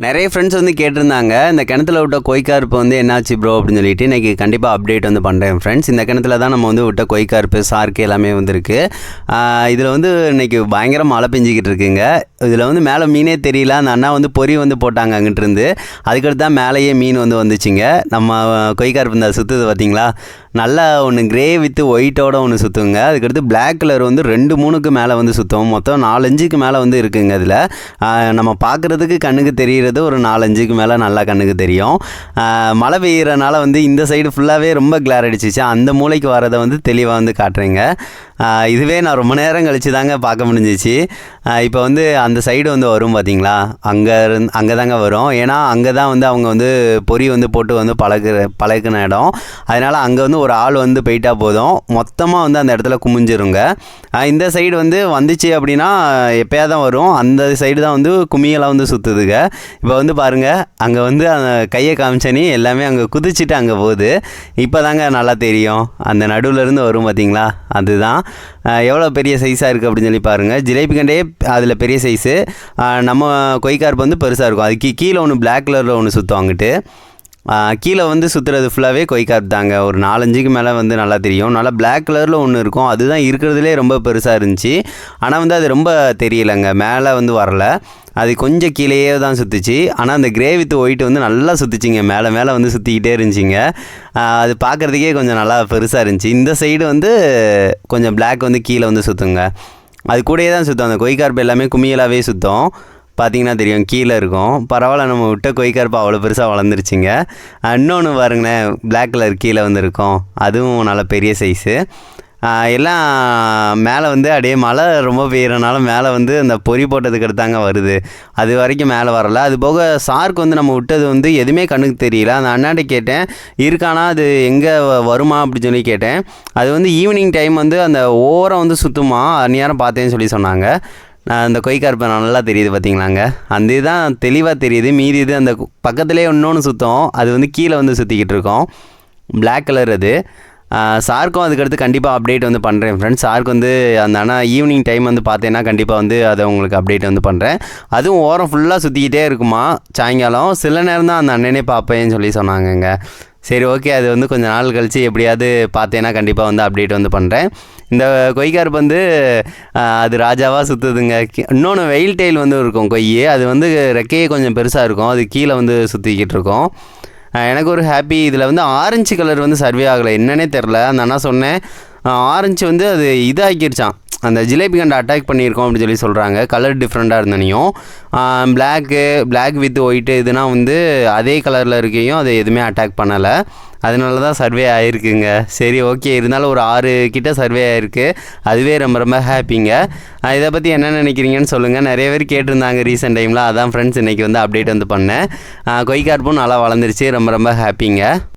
நிறைய ஃப்ரெண்ட்ஸ் வந்து கேட்டிருந்தாங்க, இந்த கிணத்துல விட்ட கொய்க்கார்ப்பு வந்து என்னாச்சு ப்ரோ அப்படின்னு சொல்லிட்டு. இன்றைக்கி கண்டிப்பாக அப்டேட் வந்து பண்ணுறேன் ஃப்ரெண்ட்ஸ். இந்த கிணத்துல தான் நம்ம வந்து விட்ட கொய்க்கார்ப்பு, சார்க்கு எல்லாமே வந்துருக்கு. இதில் வந்து இன்றைக்கி பயங்கர மழை பெஞ்சிக்கிட்டு இருக்குங்க. இதில் வந்து மேலே மீனே தெரியல. அந்த அண்ணா வந்து பொறி வந்து போட்டாங்க அங்கிட்டிருந்து. அதுக்கடுத்து தான் மேலேயே மீன் வந்து வந்துச்சுங்க. நம்ம கொய்க்கார்ப்பு இந்த சுற்றுது பார்த்தீங்களா, நல்லா ஒன்று கிரே வித்து ஒயிட்டோட ஒன்று சுற்றுங்க. அதுக்கடுத்து பிளாக் கலர் வந்து 2-3க்கு மேலே வந்து சுற்றும். மொத்தம் 4-5க்கு மேலே வந்து இருக்குங்க. இதில் நம்ம பார்க்குறதுக்கு கண்ணுக்கு தெரிகிறது ஒரு 4-5க்கு மேலே நல்லா கண்ணுக்கு தெரியும். மழை பெய்கிறனால வந்து இந்த சைடு ஃபுல்லாகவே ரொம்ப கிளார் அடிச்சிச்சு. அந்த மூளைக்கு வரதை வந்து தெளிவாக வந்து காட்டுறேங்க. இதுவே நான் ரொம்ப நேரம் கழித்து தாங்க பார்க்க முடிஞ்சிச்சு. இப்போ வந்து அந்த சைடு வந்து வரும் பார்த்தீங்களா, அங்கே தாங்க வரும். ஏன்னா அங்கே தான் வந்து அவங்க வந்து பொறி வந்து போட்டு வந்து பழகின இடம். அதனால் அங்கே வந்து ஒரு ஆள் வந்து போயிட்டா போதும், மொத்தமாக வந்து அந்த இடத்துல குமிஞ்சிருங்க. இந்த சைடு வந்து வந்துச்சு அப்படின்னா எப்போயா தான் வரும். அந்த சைடு தான் வந்து குமியெல்லாம் வந்து சுற்றுதுங்க. இப்போ வந்து பாருங்கள், அங்கே வந்து அந்த கையை காமிச்சனி எல்லாமே அங்கே குதிச்சுட்டு அங்கே போகுது. இப்போ தாங்க நல்லா தெரியும், அந்த நடுவிலேருந்து வரும் பார்த்தீங்களா, அதுதான். எவ்வளோ பெரிய சைஸாக இருக்குது அப்படின்னு சொல்லி பாருங்கள். ஜிலேபி கண்டே அதில் பெரிய சைஸு, நம்ம கொய்க்கார்ப்பு வந்து பெருசாக இருக்கும். அதுக்கு கீழே ஒன்று பிளாக் கலரில் ஒன்று சுற்றும். அங்கிட்டு கீழே வந்து சுற்றுறது ஃபுல்லாகவே கொய்க்கார்ப்பு தாங்க. ஒரு 4-5க்கு மேலே வந்து நல்லா தெரியும். நல்லா பிளாக் கலரில் ஒன்று இருக்கும், அதுதான் இருக்கிறதுலே ரொம்ப பெருசாக இருந்துச்சு. ஆனால் வந்து அது ரொம்ப தெரியலைங்க, மேலே வந்து வரல. அது கொஞ்சம் கீழேயே தான் சுற்றுச்சு. ஆனால் அந்த கிரே வித் ஒயிட் வந்து நல்லா சுற்றுச்சிங்க. மேலே மேலே வந்து சுற்றிக்கிட்டே இருந்துச்சிங்க. அது பார்க்குறதுக்கே கொஞ்சம் நல்லா பெருசாக இருந்துச்சு. இந்த சைடு வந்து கொஞ்சம் பிளாக் வந்து கீழே வந்து சுற்றுங்க. அது கூடயே தான் சுற்றும். அந்த கொய்க்கார்ப்பு எல்லாமே குமியலாகவே சுற்றும். பார்த்திங்கன்னா தெரியும், கீழே இருக்கும். பரவாயில்ல, நம்ம விட்ட கொய்க்கார்ப்பு அவ்வளோ பெருசாக வளர்ந்துருச்சிங்க. இன்னொன்று பாருங்களேன், பிளாக் கலர் கீழே வந்து இருக்கும், அதுவும் நல்ல பெரிய சைஸு. எல்லாம் மேலே வந்து அப்படியே மழை ரொம்ப பெய்கிறனால மேலே வந்து அந்த பொறி போட்டதுக்கு எடுத்தாங்க வருது. அது வரைக்கும் மேலே வரலை. அது போக சார்க்கு வந்து நம்ம விட்டது வந்து எதுவுமே கண்ணுக்கு தெரியல. அந்த அண்ணாட்ட கேட்டேன், இருக்கானா அது எங்கே வருமா அப்படின்னு சொல்லி கேட்டேன். அது வந்து ஈவினிங் டைம் வந்து அந்த ஓரம் வந்து சுற்றுமா, அந்நேரம் பார்த்தேன்னு சொல்லி சொன்னாங்க. அந்த கொய்க்கார்ப்பு நல்லா தெரியுது பார்த்தீங்களாங்க, அந்த இதுதான் தெளிவாக தெரியுது. மீதி இது அந்த பக்கத்துலேயே இன்னொன்று சுத்தம், அது வந்து கீழே வந்து சுற்றிக்கிட்டு இருக்கோம், பிளாக் கலர். அது சார்க்கும் அதுக்கடுத்து கண்டிப்பாக அப்டேட் வந்து பண்ணுறேன் ஃப்ரெண்ட்ஸ். சார்க்கு வந்து அந்த ஆனால் ஈவினிங் டைம் வந்து பார்த்தேன்னா கண்டிப்பாக வந்து அதை உங்களுக்கு அப்டேட் வந்து பண்ணுறேன். அதுவும் ஓரம் ஃபுல்லாக சுற்றிக்கிட்டே இருக்குமா சாயங்காலம். சில நேரம் தான் அந்த அண்ணனே பார்ப்பேன்னு சொல்லி சொன்னாங்கங்க. சரி, ஓகே, அது வந்து கொஞ்சம் நாள் கழித்து எப்படியாவது பார்த்தேன்னா கண்டிப்பாக வந்து அப்டேட் வந்து பண்ணுறேன். இந்த கொய்க்கார்ப்பு வந்து அது ராஜாவாக சுற்றுதுங்க. இன்னொன்று வெயில் டெயில் வந்து இருக்கும் கொய், அது வந்து ரெக்கையே கொஞ்சம் பெருசாக இருக்கும், அது கீழே வந்து சுற்றிக்கிட்டு இருக்கும். எனக்கு ஒரு ஹாப்பி, இதில் வந்து ஆரஞ்சு கலர் வந்து சர்வே ஆகலை, என்னன்னே தெரில. அந்த அண்ணா சொன்னேன், ஆரஞ்சு வந்து அது இதாகிருச்சான், அந்த ஜிலேபி கண்டை அட்டாக் பண்ணியிருக்கோம் அப்படின்னு சொல்லி சொல்கிறாங்க. கலர் டிஃப்ரெண்ட்டாக இருந்தனையும் பிளாக் வித் ஒயிட்டு இதுனா வந்து அதே கலரில் இருக்கையும் அது எதுவுமே அட்டாக் பண்ணலை. அதனால தான் சர்வே ஆகிருக்குங்க. சரி, ஓகே, இருந்தாலும் ஒரு 6 கிட்ட சர்வே ஆகிருக்கு, அதுவே ரொம்ப ரொம்ப ஹாப்பிங்க. இதை பற்றி என்ன நினைக்கிறீங்கன்னு சொல்லுங்கள். நிறைய பேர் கேட்டிருந்தாங்க ரீசெண்ட் டைமில், அதான் ஃப்ரெண்ட்ஸ் இன்றைக்கி வந்து அப்டேட் வந்து பண்ணேன். கொய்க்கார்ப்பும் நல்லா வளர்ந்துருச்சு, ரொம்ப ரொம்ப ஹாப்பிங்க.